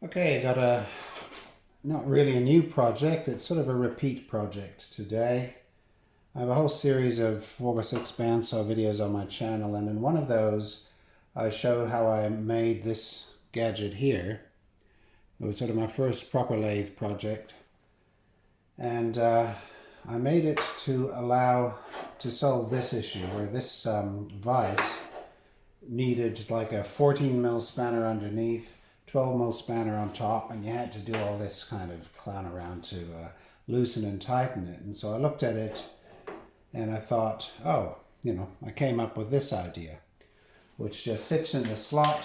Okay, I got not really a new project, it's sort of a repeat project today. I have a whole series of 4x6 Bandsaw videos on my channel, and in one of those I showed how I made this gadget here. It was sort of my first proper lathe project, and I made it to solve this issue where this vise needed like a 14mm spanner underneath, 12mm spanner on top, and you had to do all this kind of clown around to loosen and tighten it. And so I looked at it and I thought, oh, I came up with this idea, which just sits in the slot,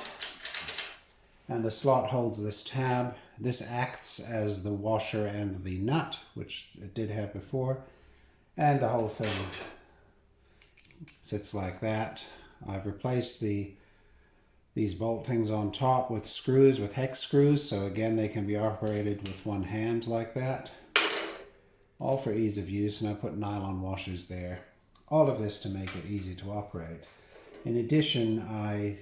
and the slot holds this tab. This acts as the washer and the nut, which it did have before, and the whole thing sits like that. I've replaced these bolt things on top with screws, with hex screws, so again they can be operated with one hand like that. All for ease of use, and I put nylon washers there. All of this to make it easy to operate. In addition, I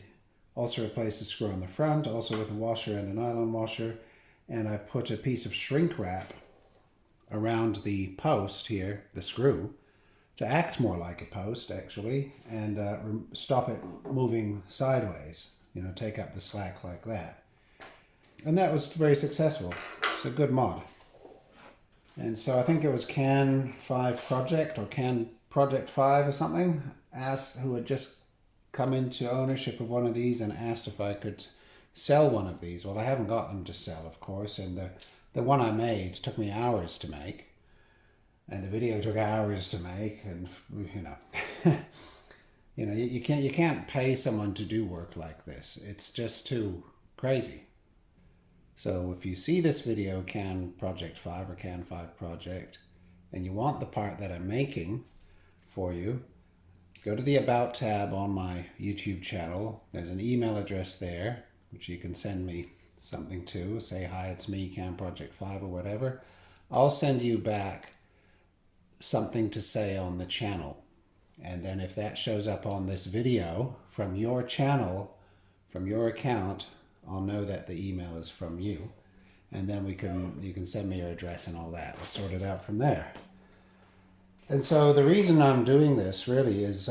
also replaced the screw on the front, also with a washer and a nylon washer, and I put a piece of shrink wrap around the post here, the screw, to act more like a post actually, and stop it moving sideways, take up the slack like that. And that was very successful. It's a good mod. And so I think it was Can 5 Project or Can Project 5 or something, who had just come into ownership of one of these and asked if I could sell one of these. Well, I haven't got them to sell, of course, and the one I made took me hours to make. And the video took hours to make, and you can't pay someone to do work like this. It's just too crazy. So if you see this video, Can Project 5 or Can 5 Project, and you want the part that I'm making for you, go to the About tab on my YouTube channel. There's an email address there, which you can send me something to. Say, hi, it's me, Can Project 5 or whatever. I'll send you back something to say on the channel, and then if that shows up on this video from your channel, from your account, I'll know that the email is from you, and then you can send me your address and all that. We'll sort it out from there. And so the reason I'm doing this really is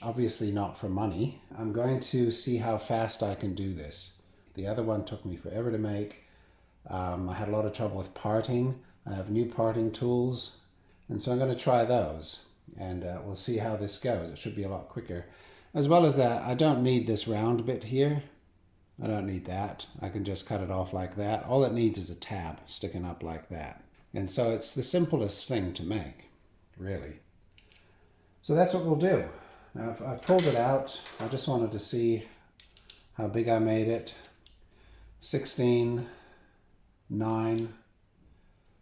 obviously not for money. I'm going to see how fast I can do this. The other one took me forever to make. I had a lot of trouble with parting. I have new parting tools, and so I'm going to try those, and we'll see how this goes. It should be a lot quicker. As well as that, I don't need this round bit here. I don't need that. I can just cut it off like that. All it needs is a tab sticking up like that. And so it's the simplest thing to make, really. So that's what we'll do. Now I've pulled it out. I just wanted to see how big I made it. 16, 9.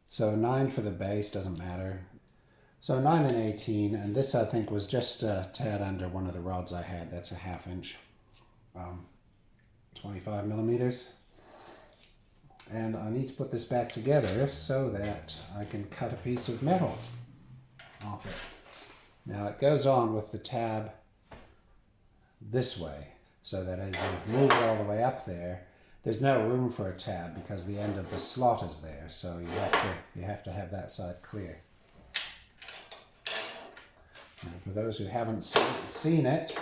So 9 for the base, doesn't matter. So 9 and 18, and this I think was just a tad under one of the rods I had. That's a 1/2 inch, 25 millimeters. And I need to put this back together so that I can cut a piece of metal off it. Now it goes on with the tab this way, so that as you move it all the way up there, there's no room for a tab because the end of the slot is there, so you have to have that side clear. And for those who haven't seen it,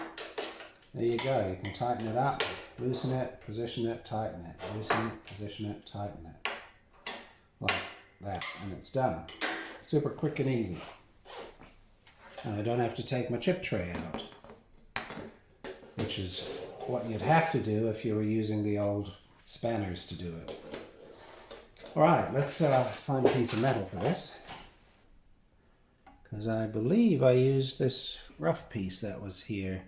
there you go. You can tighten it up, loosen it, position it, tighten it, loosen it, position it, tighten it, like that, and it's done. Super quick and easy. And I don't have to take my chip tray out, which is what you'd have to do if you were using the old spanners to do it. All right, let's find a piece of metal for this, because I believe I used this rough piece that was here,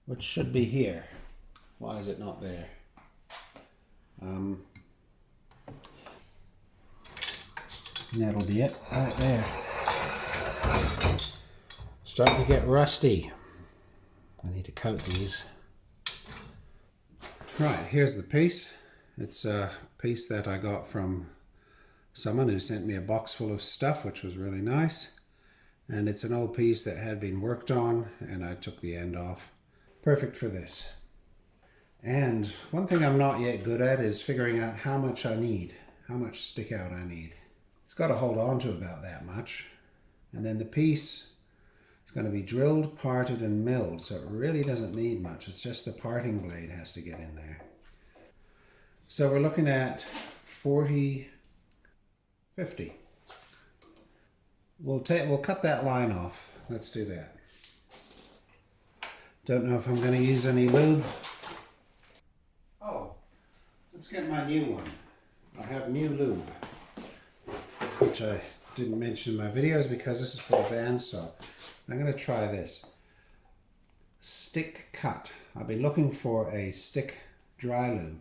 which should be here. Why is it not there? That'll be it, right there. Starting to get rusty. I need to coat these. Right, here's the piece. It's a piece that I got from someone who sent me a box full of stuff, which was really nice. And it's an old piece that had been worked on, and I took the end off. Perfect for this. And one thing I'm not yet good at is figuring out how much I need, how much stick out I need. It's got to hold on to about that much. And then the piece is going to be drilled, parted, and milled, so it really doesn't need much. It's just the parting blade has to get in there. So we're looking at 40, 50. We'll cut that line off. Let's do that. Don't know if I'm going to use any lube. Oh, let's get my new one. I have new lube, which I didn't mention in my videos because this is for the bandsaw. I'm going to try this. Stick cut. I've been looking for a stick dry lube,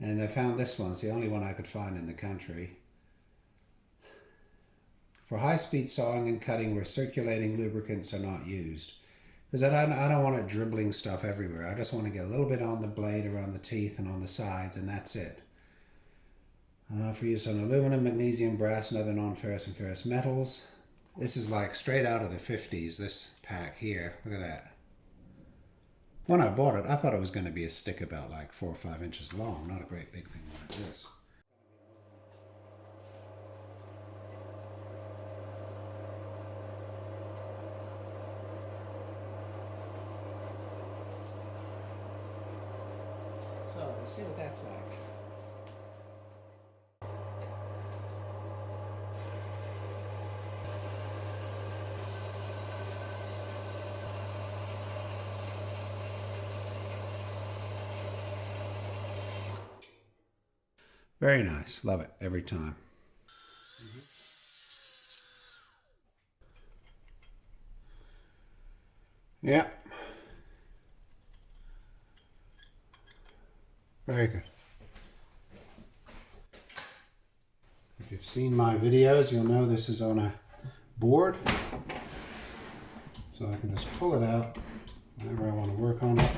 and I found this one. It's the only one I could find in the country. For high-speed sawing and cutting where circulating lubricants are not used. Because I don't want it dribbling stuff everywhere. I just want to get a little bit on the blade, around the teeth, and on the sides, and that's it. For use on aluminum, magnesium, brass, and other non-ferrous and ferrous metals. This is like straight out of the 50s, this pack here. Look at that. When I bought it, I thought it was going to be a stick about like 4 or 5 inches long, not a great big thing like this. So, let's see what that's like. Very nice. Love it every time. Yeah. Very good. If you've seen my videos, you'll know this is on a board. So I can just pull it out whenever I want to work on it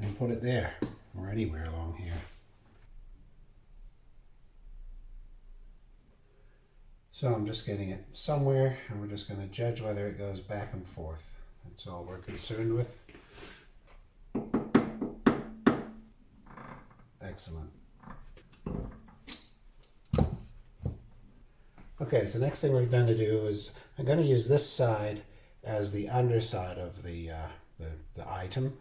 and put it there or anywhere along here. So I'm just getting it somewhere, and we're just going to judge whether it goes back and forth. That's all we're concerned with. Excellent. Okay, so next thing we're going to do is I'm going to use this side as the underside of the item,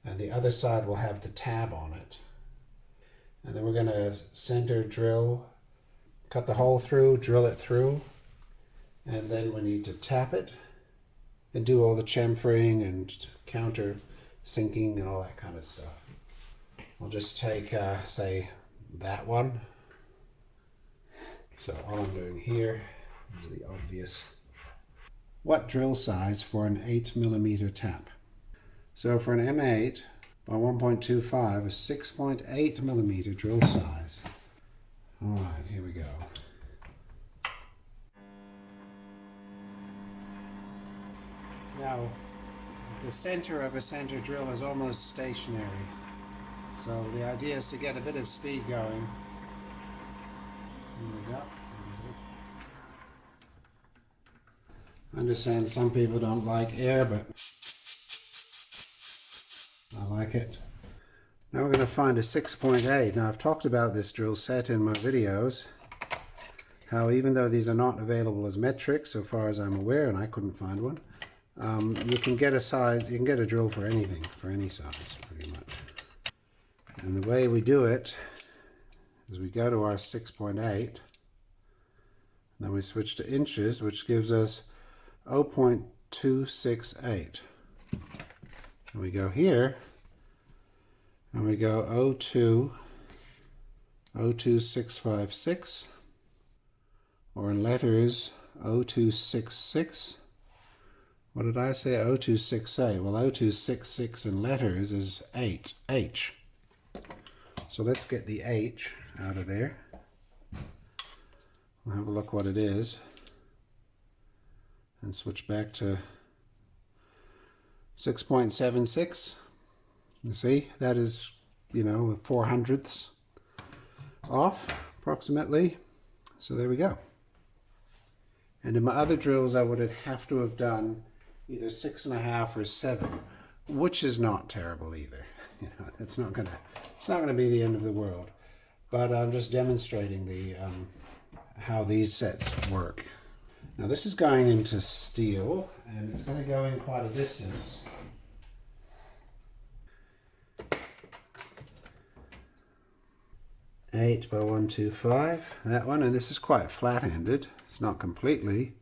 and the other side will have the tab on it. And then we're going to center drill, cut the hole through, drill it through, and then we need to tap it and do all the chamfering and counter sinking and all that kind of stuff. We'll just take, say, that one. So all I'm doing here is the obvious. What drill size for an 8mm tap? So for an M8 by 1.25, a 6.8mm drill size. All right, here we go. Now, the center of a center drill is almost stationary. So the idea is to get a bit of speed going. Here we go. I understand some people don't like air, but I like it. Now we're going to find a 6.8. Now I've talked about this drill set in my videos, how even though these are not available as metric so far as I'm aware, and I couldn't find one, you can get a size, you can get a drill for anything, for any size pretty much. And the way we do it is we go to our 6.8, then we switch to inches, which gives us 0.268. And we go here, and we go 02656, or in letters 0266. What did I say? 0268. Well, 0266 in letters is 8, H. So let's get the H out of there. We'll have a look what it is. And switch back to 6.76. You see, that is, 4/100ths off, approximately. So there we go. And in my other drills, I would have to have done either 6.5 or 7, which is not terrible either. You know, it's not gonna be the end of the world. But I'm just demonstrating the how these sets work. Now this is going into steel, and it's going to go in quite a distance. Eight by 125, that one, and this is quite flat-handed. It's not completely.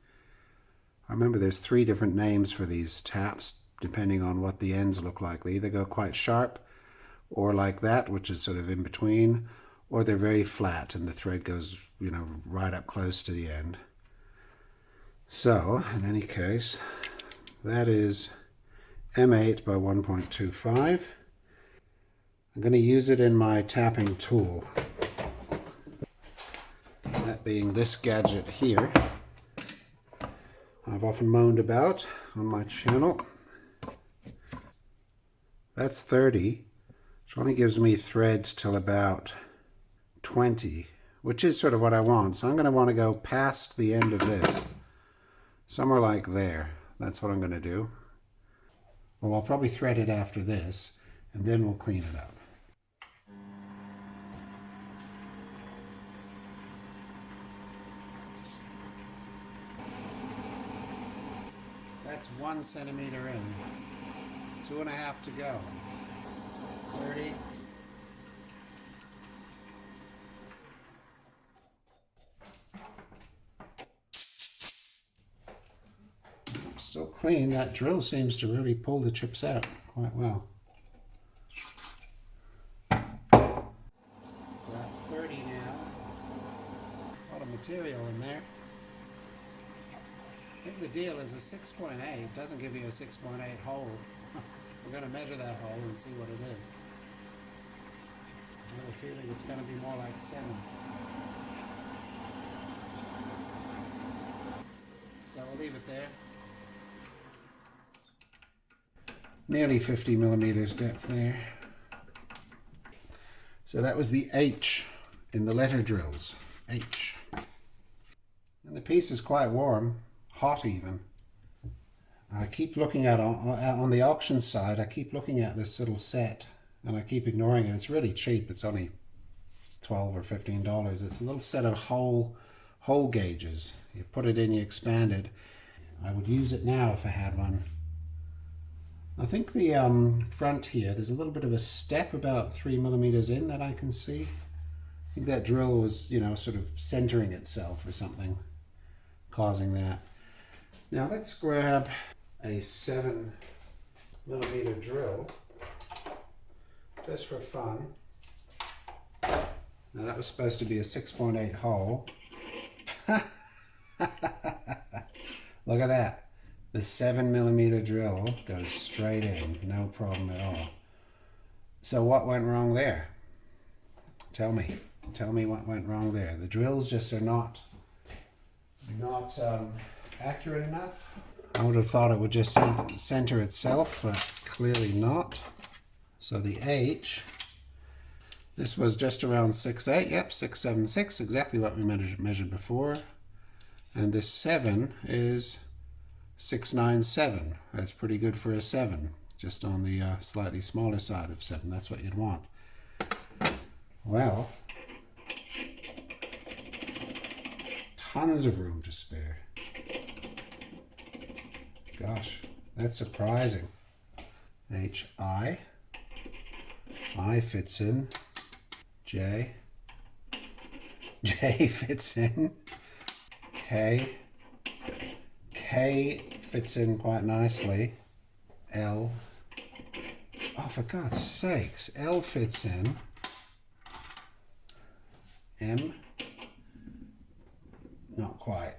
I remember there's 3 different names for these taps, depending on what the ends look like. They either go quite sharp, or like that, which is sort of in between, or they're very flat and the thread goes, you know, right up close to the end. So, in any case, that is M8 by 1.25. I'm going to use it in my tapping tool. That being this gadget here. I've often moaned about on my channel. That's 30, which only gives me threads till about 20, which is sort of what I want. So I'm going to want to go past the end of this, somewhere like there. That's what I'm going to do. Well, I'll probably thread it after this, and then we'll clean it up. That's 1 centimeter in, 2.5 to go. 30. Still clean. That drill seems to really pull the chips out quite well. Got 30 now. A lot of material in there. I think the deal is a 6.8 doesn't give you a 6.8 hole. We're going to measure that hole and see what it is. I have a feeling it's going to be more like 7. So we'll leave it there. Nearly 50 millimeters depth there. So that was the H in the letter drills. H. And the piece is quite warm, hot even. I keep looking at on the auction side, I keep looking at this little set and I keep ignoring it. It's really cheap. It's only $12 or $15. It's a little set of hole gauges. You put it in, you expand it. I would use it now if I had one. I think the front here, there's a little bit of a step about 3 millimeters in that I can see. I think that drill was, you know, sort of centering itself or something, causing that. Now let's grab a 7 millimeter drill, just for fun. Now that was supposed to be a 6.8 hole. Look at that. The 7 millimeter drill goes straight in, no problem at all. So what went wrong there? Tell me what went wrong there. The drills just are not accurate enough. I would have thought it would just center itself, but clearly not. So the H, this was just around 6.8, yep, 676, exactly what we measured before. And this 7 is 697. That's pretty good for a 7, just on the slightly smaller side of 7. That's what you'd want. Well, tons of room to spare. Gosh, that's surprising. H-I. I fits in. J. J fits in. K. K fits in quite nicely. L. Oh, for God's sakes. L fits in. M. Not quite.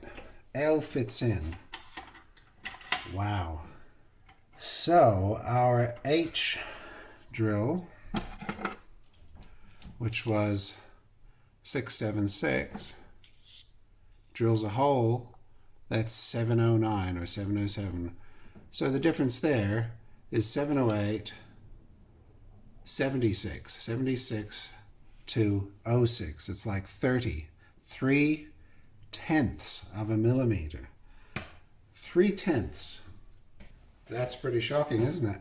L fits in. Wow. So our H drill, which was 676, drills a hole that's 709 or 707. So the difference there is 708, 76, 76 to 06. It's like 30, 3/10 of a millimeter. 3/10. That's pretty shocking, isn't it?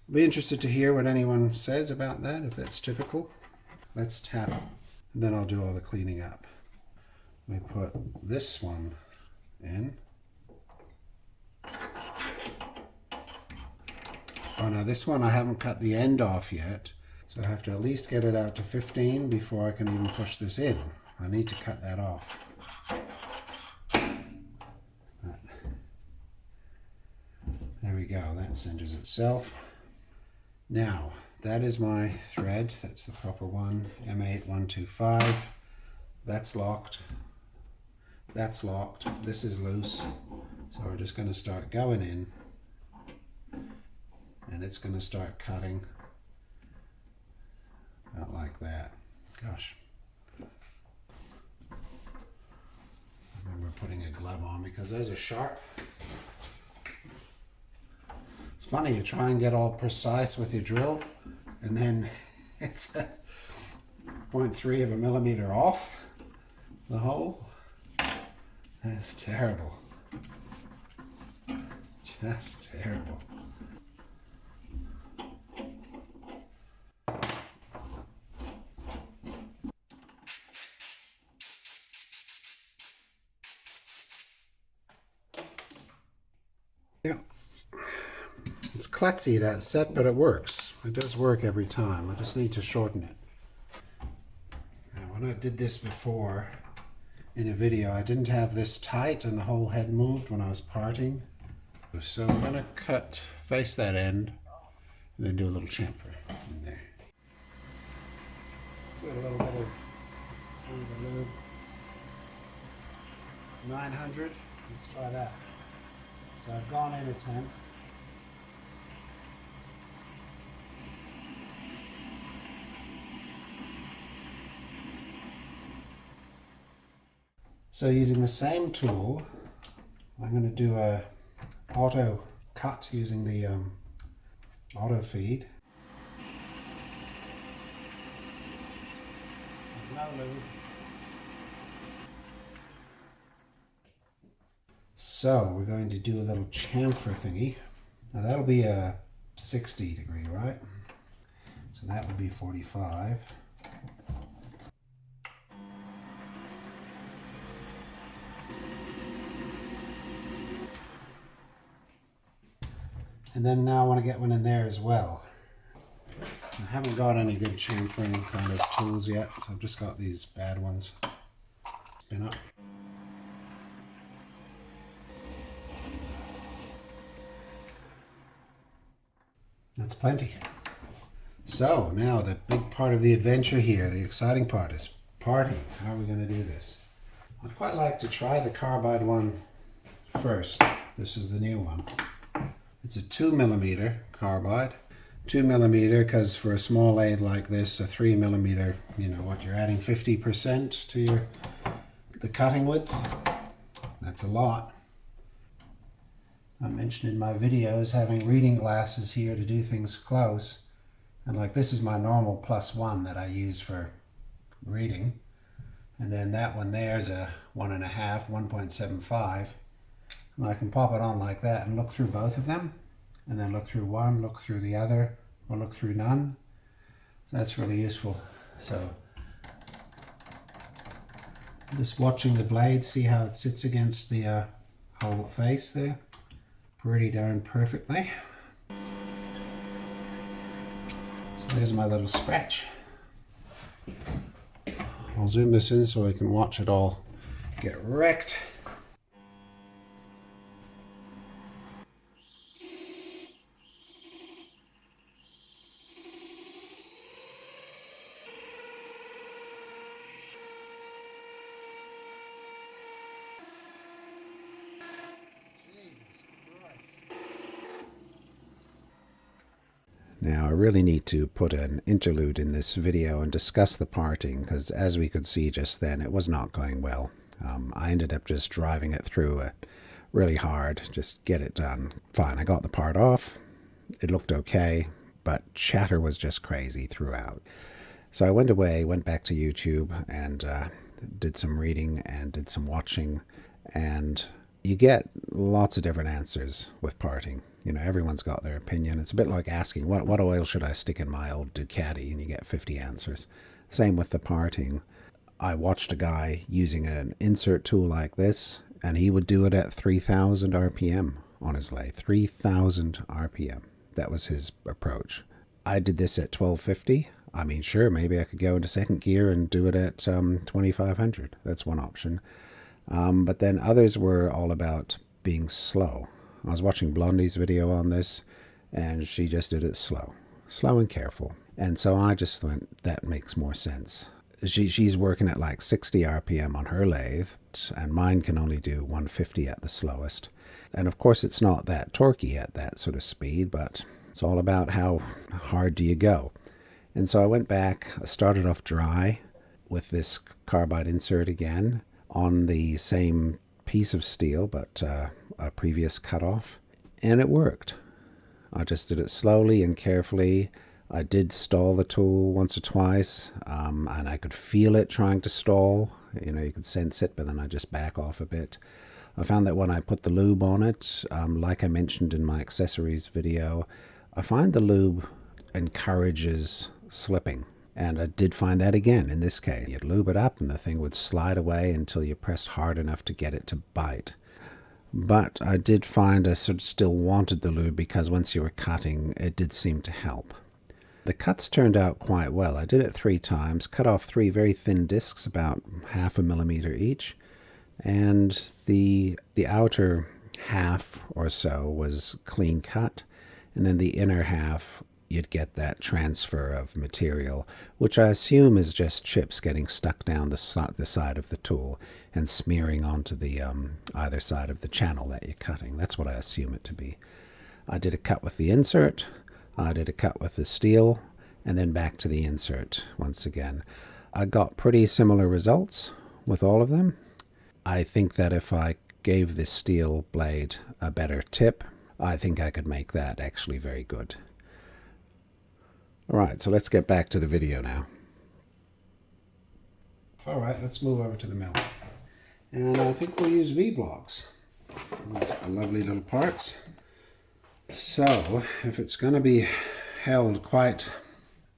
I'll be interested to hear what anyone says about that, if that's typical. Let's tap, and then I'll do all the cleaning up. We put this one in. Oh no, this one I haven't cut the end off yet, so I have to at least get it out to 15 before I can even push this in. I need to cut that off. There we go, that centers itself. Now, that is my thread, that's the proper one, M8125. That's locked. That's locked. This is loose. So we're just going to start going in, and it's going to start cutting out like that. Gosh. I remember putting a glove on because those are sharp. It's funny, you try and get all precise with your drill, and then it's 0.3 of a millimeter off the hole. That's terrible. Just terrible. Yeah. It's klutzy, that set, but it works. It does work every time. I just need to shorten it. Now, when I did this before in a video, I didn't have this tight and the whole head moved when I was parting. So I'm going to cut, face that end, and then do a little chamfer in there. Do a little bit of lube. 900, let's try that. So I've gone in a tenth. So using the same tool, I'm going to do a auto cut using the auto feed. There's no lube. So we're going to do a little chamfer thingy. Now that'll be a 60 degree, right? So that would be 45. And then now I want to get one in there as well. I haven't got any good chamfering kind of tools yet, so I've just got these bad ones. Spin up. That's plenty. So now the big part of the adventure here, the exciting part, is parting. How are we going to do this? I'd quite like to try the carbide one first. This is the new one. It's a 2mm carbide. 2mm because for a small lathe like this, a 3mm, you know what, you're adding 50% to the cutting width. That's a lot. I mentioned in my videos having reading glasses here to do things close. And like this is my normal +1 that I use for reading. And then that one there is a 1.5, 1.75. And I can pop it on like that and look through both of them. And then look through one, look through the other, or look through none. So that's really useful. So just watching the blade, see how it sits against the whole face there. Pretty darn perfectly. So there's my little scratch. I'll zoom this in so I can watch it all get wrecked. Now I really need to put an interlude in this video and discuss the parting, because as we could see just then, it was not going well. I ended up just driving it through really hard, just get it done. Fine, I got the part off, it looked okay, but chatter was just crazy throughout. So I went away, went back to YouTube and did some reading and did some watching, and You get lots of different answers with parting. You know, everyone's got their opinion. It's a bit like asking, what oil should I stick in my old Ducati? And you get 50 answers. Same with the parting. I watched a guy using an insert tool like this, and he would do it at 3,000 RPM on his lathe. 3,000 RPM. That was his approach. I did this at 1250. I mean, sure, maybe I could go into second gear and do it at 2500. That's one option. But then others were all about being slow. I was watching Blondie's video on this, and she just did it slow and careful. And so I just went, that makes more sense. She's working at like 60 RPM on her lathe, and mine can only do 150 at the slowest. And of course, it's not that torquey at that sort of speed, but it's all about how hard do you go. And so I went back, I started off dry with this carbide insert again on the same piece of steel, but a previous cutoff, and it worked. I just did it slowly and carefully. I did stall the tool once or twice, and I could feel it trying to stall. You know, you could sense it, but then I just back off a bit. I found that when I put the lube on it, like I mentioned in my accessories video, I find the lube encourages slipping. And I did find that again in this case. You'd lube it up and the thing would slide away until you pressed hard enough to get it to bite. But I did find I sort of still wanted the lube because once you were cutting, it did seem to help. The cuts turned out quite well. I did it 3 times, cut off 3 very thin discs, about 0.5 millimeter each. And the outer half or so was clean cut. And then the inner half, you'd get that transfer of material, which I assume is just chips getting stuck down the side of the tool and smearing onto the either side of the channel that you're cutting. That's what I assume it to be. I did a cut with the insert, I did a cut with the steel, and then back to the insert once again. I got pretty similar results with all of them. I think that if I gave this steel blade a better tip, I think I could make that actually very good. Alright, so let's get back to the video now. Alright, let's move over to the mill. And I think we'll use V-blocks. These are lovely little parts. So, if it's going to be held quite,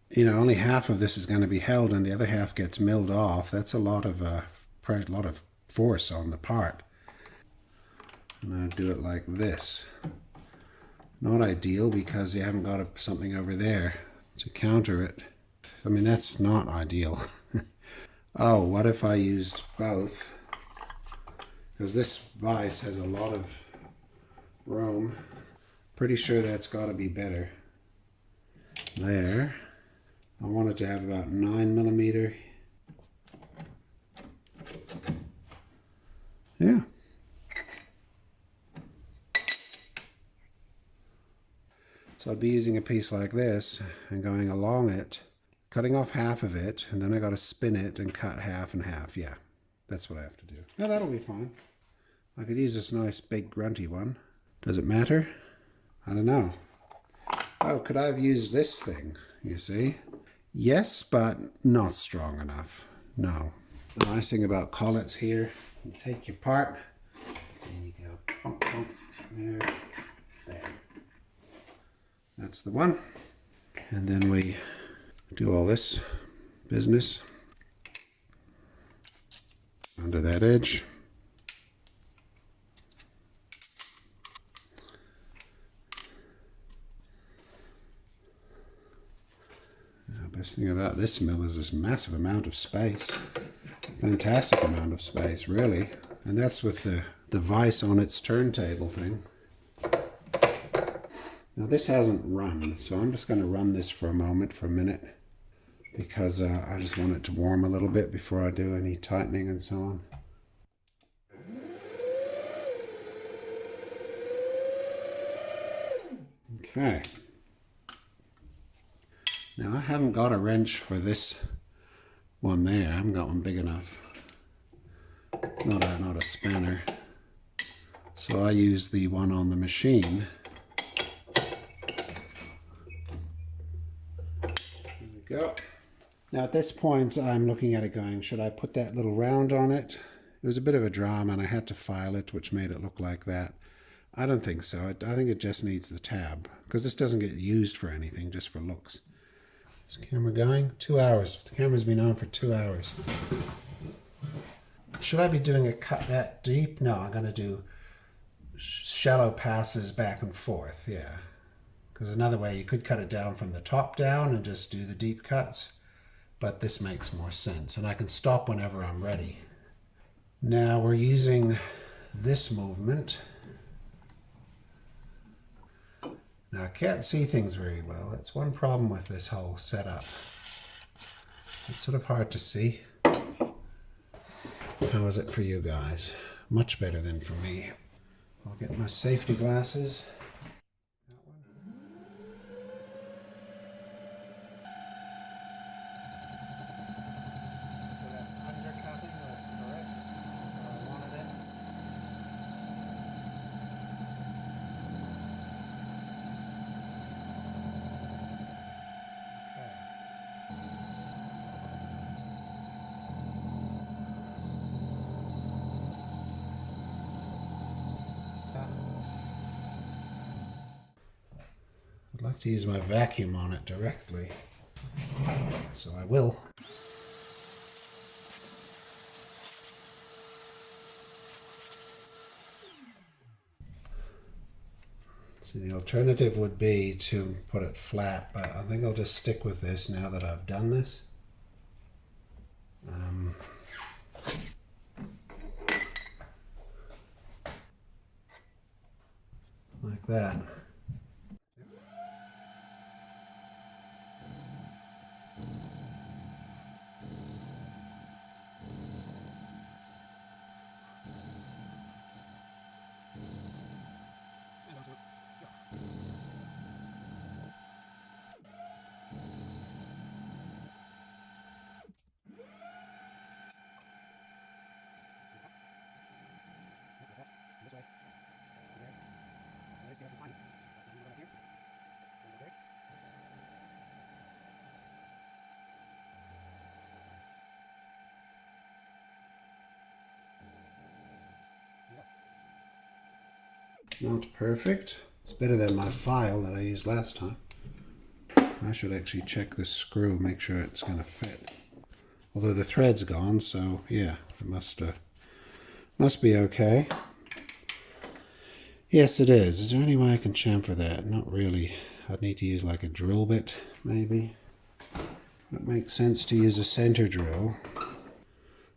you know, only half of this is going to be held and the other half gets milled off, that's a lot of force on the part. And I'll do it like this. Not ideal because you haven't got something over there to counter it. I mean, that's not ideal. Oh, what if I used both? Because this vise has a lot of room. Pretty sure that's got to be better. There. I want it to have about 9 millimeter. Yeah. So I'd be using a piece like this and going along it, cutting off half of it, and then I got to spin it and cut half and half. Yeah, that's what I have to do. Now that'll be fine. I could use this nice big grunty one. Does it matter? I don't know. Oh, could I have used this thing, you see? Yes, but not strong enough. No. The nice thing about collets here, you take your part, and you go bump, bump, there, there. That's the one. And then we do all this business under that edge. The best thing about this mill is this massive amount of space. Fantastic amount of space, really. And that's with the vise on its turntable thing. Now this hasn't run, so I'm just going to run this for a minute, because I just want it to warm a little bit before I do any tightening and so on. Okay. Now I haven't got a wrench for this one there. I haven't got one big enough. Not a spanner. So I use the one on the machine. Go. Now at this point I'm looking at it going, should I put that little round on it It was a bit of a drama and I had to file it, which made it look like that. I don't think so. I think it just needs the tab, because this doesn't get used for anything, just for looks. Is the camera going? 2 hours. The camera's been on for 2 hours. Should I be doing a cut that deep? No, I'm going to do shallow passes back and forth, yeah. Because another way, you could cut it down from the top down and just do the deep cuts. But this makes more sense, and I can stop whenever I'm ready. Now we're using this movement. Now I can't see things very well. That's one problem with this whole setup. It's sort of hard to see. How is it for you guys? Much better than for me. I'll get my safety glasses. I'd like to use my vacuum on it directly, so I will. See, the alternative would be to put it flat, but I think I'll just stick with this now that I've done this. Like that. Not perfect. It's better than my file that I used last time. I should actually check this screw, make sure it's going to fit. Although the thread's gone, so yeah, it must be okay. Yes, it is. Is there any way I can chamfer that? Not really. I'd need to use like a drill bit, maybe. It makes sense to use a center drill.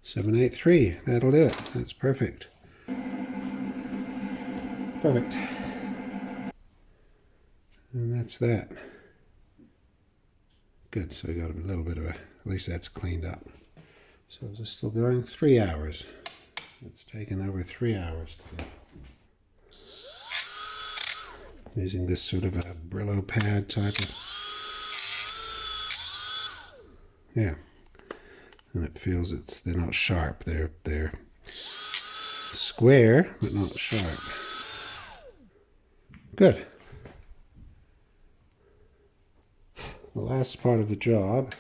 783, that'll do it. That's perfect. Perfect. And that's that. Good, so we got a little bit of at least that's cleaned up. So is this still going? 3 hours. It's taken over 3 hours to do. Using this sort of a Brillo pad type of. Yeah. And it feels they're not sharp. They're square, but not sharp. Good. The last part of the job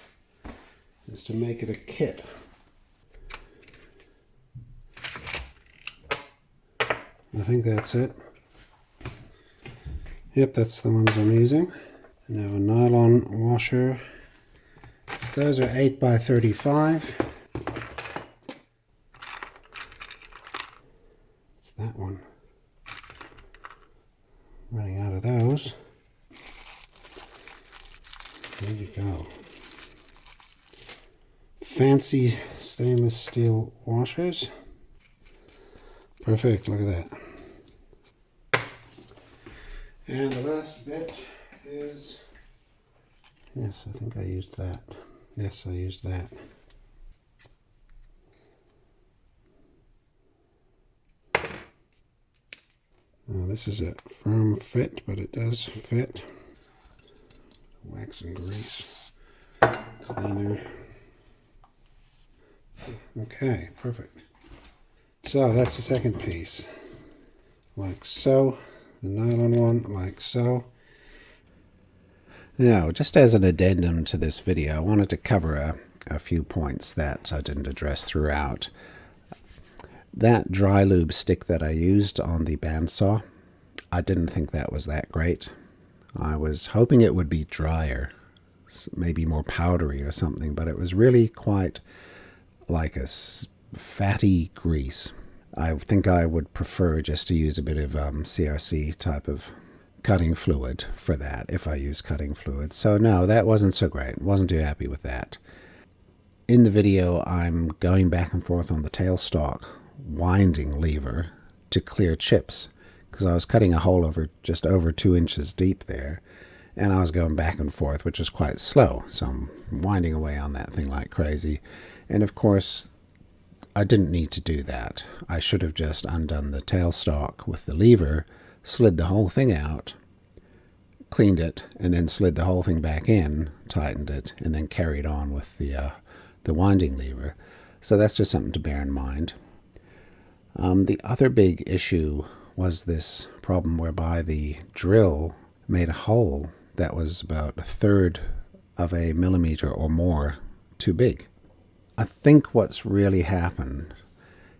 is to make it a kit. I think that's it. Yep, that's the ones I'm using. Now a nylon washer. Those are 8 by 35. It's that one. Running out of those. There you go. Fancy stainless steel washers. Perfect, look at that. And the last bit is, yes, I think I used that. Yes, I used that. Now this is a firm fit, but it does fit. Wax and grease cleaner. Okay, perfect. So that's the second piece. Like so. The nylon one, like so. Now, just as an addendum to this video, I wanted to cover a few points that I didn't address throughout. That dry lube stick that I used on the bandsaw, I didn't think that was that great. I was hoping it would be drier, maybe more powdery or something, but it was really quite like a fatty grease. I think I would prefer just to use a bit of CRC type of cutting fluid for that if I use cutting fluid. So no, that wasn't so great. Wasn't too happy with that. In the video, I'm going back and forth on the tailstock winding lever to clear chips because I was cutting a hole just over 2 inches deep there, and I was going back and forth, which is quite slow. So I'm winding away on that thing like crazy. And of course, I didn't need to do that. I should have just undone the tailstock with the lever, slid the whole thing out, cleaned it, and then slid the whole thing back in, tightened it, and then carried on with the winding lever. So that's just something to bear in mind. The other big issue was this problem whereby the drill made a hole that was about 1/3 of a millimeter or more too big. I think what's really happened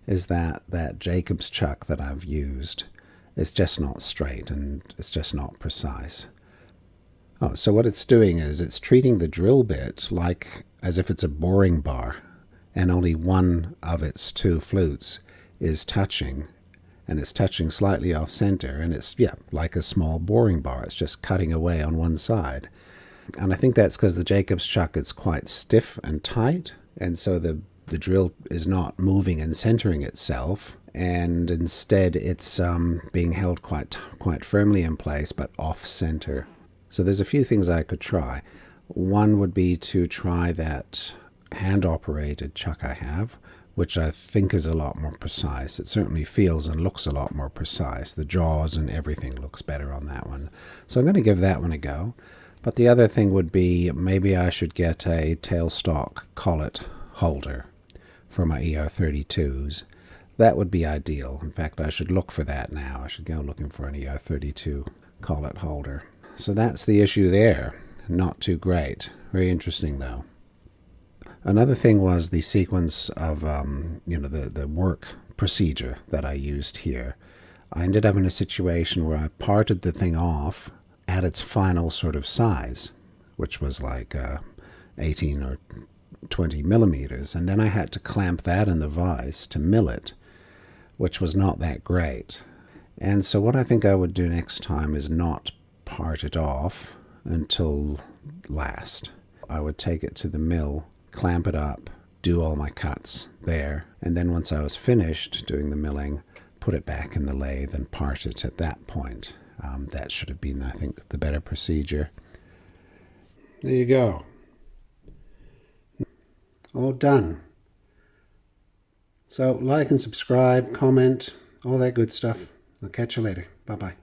is that Jacob's chuck that I've used is just not straight and it's just not precise. Oh, so what it's doing is it's treating the drill bit like as if it's a boring bar, and only one of its two flutes is touching, and it's touching slightly off center, and it's, yeah, like a small boring bar. It's just cutting away on one side. And I think that's because the Jacob's chuck is quite stiff and tight, and so the drill is not moving and centering itself, and instead it's being held quite firmly in place, but off center. So there's a few things I could try. One would be to try that hand-operated chuck I have, which I think is a lot more precise. It certainly feels and looks a lot more precise. The jaws and everything looks better on that one. So I'm going to give that one a go. But the other thing would be maybe I should get a tailstock collet holder for my ER32s. That would be ideal. In fact, I should look for that now. I should go looking for an ER32 collet holder. So that's the issue there. Not too great. Very interesting, though. Another thing was the sequence of, the work procedure that I used here. I ended up in a situation where I parted the thing off at its final sort of size, which was like 18 or 20 millimeters, and then I had to clamp that in the vise to mill it, which was not that great. And so what I think I would do next time is not part it off until last. I would take it to the mill, clamp it up, do all my cuts there, and then once I was finished doing the milling, put it back in the lathe and part it at that point. That should have been, I think, the better procedure. There you go. All done. So like and subscribe, comment, all that good stuff. I'll catch you later. Bye-bye.